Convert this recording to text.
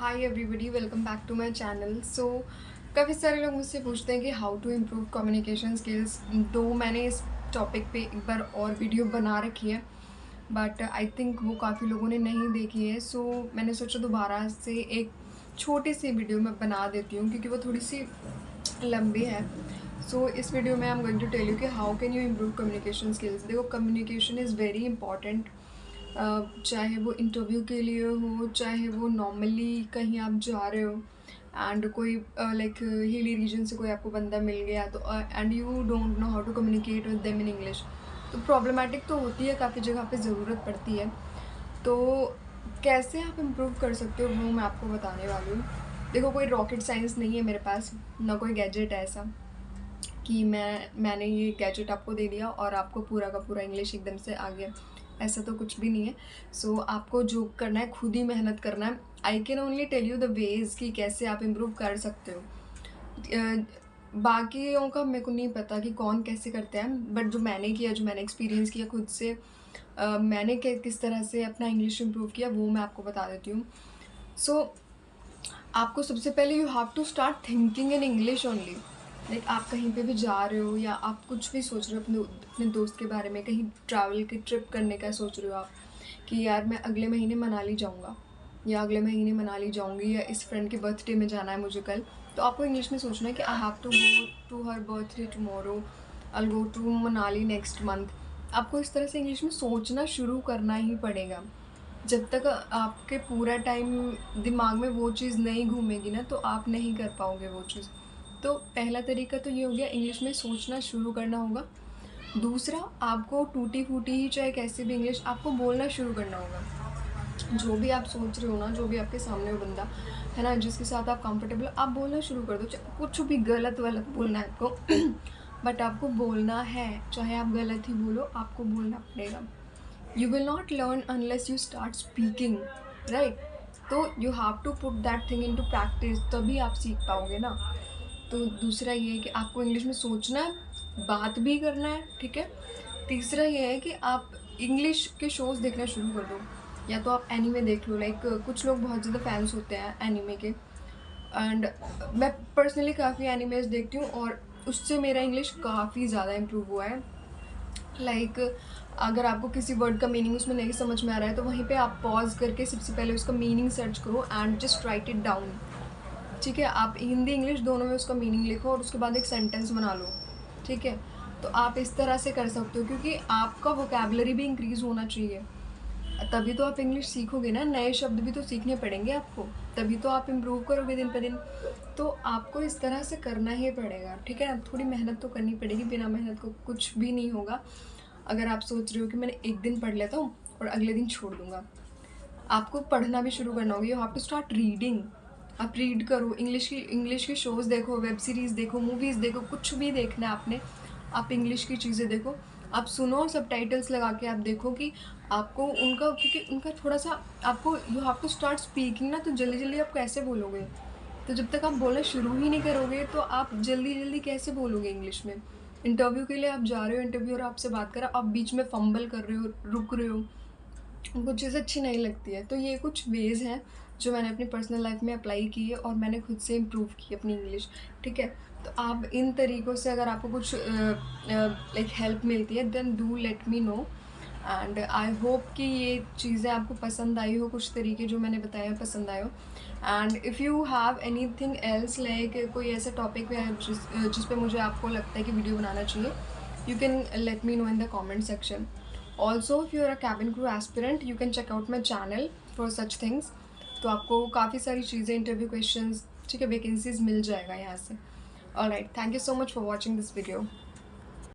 Hi everybody, welcome back to my channel. काफ़ी सारे लोग मुझसे पूछते हैं कि how to improve communication skills. दो मैंने इस टॉपिक पे एक बार और वीडियो बना रखी है, बट आई थिंक वो काफ़ी लोगों ने नहीं देखी है। मैंने सोचा दोबारा से एक छोटी सी वीडियो मैं बना देती हूँ क्योंकि वो थोड़ी सी लंबी है। इस वीडियो में I am going to tell you कि how can you improve communication skills. देखो, कम्युनिकेशन इज़ वेरी इंपॉर्टेंट। चाहे वो इंटरव्यू के लिए हो, चाहे वो नॉर्मली कहीं आप जा रहे हो एंड कोई लाइक हिली रीजन से कोई आपको बंदा मिल गया तो and you don't know how to communicate with them in English, तो प्रॉब्लमेटिक तो होती है, काफ़ी जगह पे ज़रूरत पड़ती है। तो कैसे आप इम्प्रूव कर सकते हो वो मैं आपको बताने वाली हूँ। देखो, कोई रॉकेट साइंस नहीं है मेरे पास, ना कोई गैजेट है ऐसा कि मैंने ये गैजेट आपको दे दिया और आपको पूरा का पूरा इंग्लिश एकदम से आ गया। ऐसा तो कुछ भी नहीं है। आपको जो करना है खुद ही मेहनत करना है। I can only tell you the ways कि कैसे आप इम्प्रूव कर सकते हो। बाकियों का मेरे को नहीं पता कि कौन कैसे करते हैं, बट जो मैंने किया, जो मैंने एक्सपीरियंस किया खुद से, मैंने किस तरह से अपना इंग्लिश इम्प्रूव किया वो मैं आपको बता देती हूँ। सो आपको सबसे पहले you have to start thinking in English only. Like आप कहीं पे भी जा रहे हो या आप कुछ भी सोच रहे हो अपने दोस्त के बारे में, कहीं ट्रैवल की ट्रिप करने का सोच रहे हो आप कि यार मैं अगले महीने मनाली जाऊँगा या अगले महीने मनाली जाऊँगी या इस फ्रेंड के बर्थडे में जाना है मुझे कल, तो आपको इंग्लिश में सोचना है कि I have to go to her birthday tomorrow, I go to Manali next month. आपको इस तरह से इंग्लिश में सोचना शुरू करना ही पड़ेगा। जब तक आपके पूरा टाइम दिमाग में वो चीज़ नहीं घूमेगी ना, तो आप नहीं कर पाओगे वो चीज़। तो पहला तरीका तो ये हो गया, इंग्लिश में सोचना शुरू करना होगा। दूसरा, आपको टूटी-फूटी ही चाहे कैसे भी इंग्लिश आपको बोलना शुरू करना होगा। जो भी आप सोच रहे हो ना, जो भी आपके सामने हो बंदा, है ना, जिसके साथ आप कंफर्टेबल हो, आप बोलना शुरू कर दो। चाहे कुछ भी गलत-वलत बोलना है आपको बट आपको बोलना है, चाहे आप गलत ही बोलो, आपको बोलना पड़ेगा। You will not learn unless you start speaking, right? तो you have to put that thing into practice, तभी आप सीख पाओगे ना। तो दूसरा ये है कि आपको इंग्लिश में सोचना है, बात भी करना है, ठीक है। तीसरा ये है कि आप इंग्लिश के शोज़ देखना शुरू कर दो, या तो आप एनीमे देख लो। लाइक कुछ लोग बहुत ज़्यादा फैंस होते हैं एनीमे के, एंड मैं पर्सनली काफ़ी एनीमेज देखती हूँ और उससे मेरा इंग्लिश काफ़ी ज़्यादा इम्प्रूव हुआ है। लाइक अगर आपको किसी वर्ड का मीनिंग उसमें नहीं समझ में आ रहा है, तो वहीं पे आप पॉज़ करके सबसे पहले उसका मीनिंग सर्च करो and just right it down, ठीक है। आप हिंदी इंग्लिश दोनों में उसका मीनिंग लिखो और उसके बाद एक सेंटेंस बना लो, ठीक है। तो आप इस तरह से कर सकते हो क्योंकि आपका वोकैबुलरी भी इंक्रीज़ होना चाहिए, तभी तो आप इंग्लिश सीखोगे ना। नए शब्द भी तो सीखने पड़ेंगे आपको, तभी तो आप इम्प्रूव करोगे दिन पर दिन। तो आपको इस तरह से करना ही पड़ेगा, ठीक है। थोड़ी मेहनत तो करनी पड़ेगी, बिना मेहनत को कुछ भी नहीं होगा। अगर आप सोच रहे हो कि मैंने एक दिन पढ़ लेता हूँ और अगले दिन छोड़ दूँगा, आपको पढ़ना भी शुरू करना होगा। You have to start reading. आप रीड करो, इंग्लिश के शोज़ देखो, वेब सीरीज़ देखो, मूवीज़ देखो, कुछ भी देखना है आपने, आप इंग्लिश की चीज़ें देखो। आप सुनो, सबटाइटल्स लगा के आप देखो कि आपको उनका, क्योंकि उनका थोड़ा-सा आपको, you have to start speaking ना, तो जल्दी-जल्दी आप कैसे बोलोगे? तो जब तक आप बोलना शुरू ही नहीं करोगे, तो आप जल्दी-जल्दी कैसे बोलोगे इंग्लिश में? इंटरव्यू के लिए आप जा रहे हो, इंटरव्यूअर आपसे बात कर रहा है, आप बीच में फंबल कर रहे हो, रुक रहे हो, उनको चीज़ें अच्छी नहीं लगती है। तो ये कुछ वेज़ हैं जो मैंने अपनी पर्सनल लाइफ़ में अप्लाई की है और मैंने खुद से इम्प्रूव की अपनी इंग्लिश, ठीक है। तो आप इन तरीक़ों से, अगर आपको कुछ लाइक हेल्प मिलती है, then do let me know. And I hope कि ये चीज़ें आपको पसंद आई हो, कुछ तरीके जो मैंने बताए हैं पसंद आए हो। And if you have anything else, like कोई ऐसा टॉपिक है जिस पे मुझे आपको लगता है कि वीडियो बनाना चाहिए, you can let me know in the comment section. Also, if you are a cabin crew aspirant, you can check out my channel for such things. तो आपको काफ़ी सारी चीज़ें, इंटरव्यू क्वेश्चंस, ठीक है, वैकेंसीज मिल जाएगा यहाँ से। Alright, thank you so much for watching this video.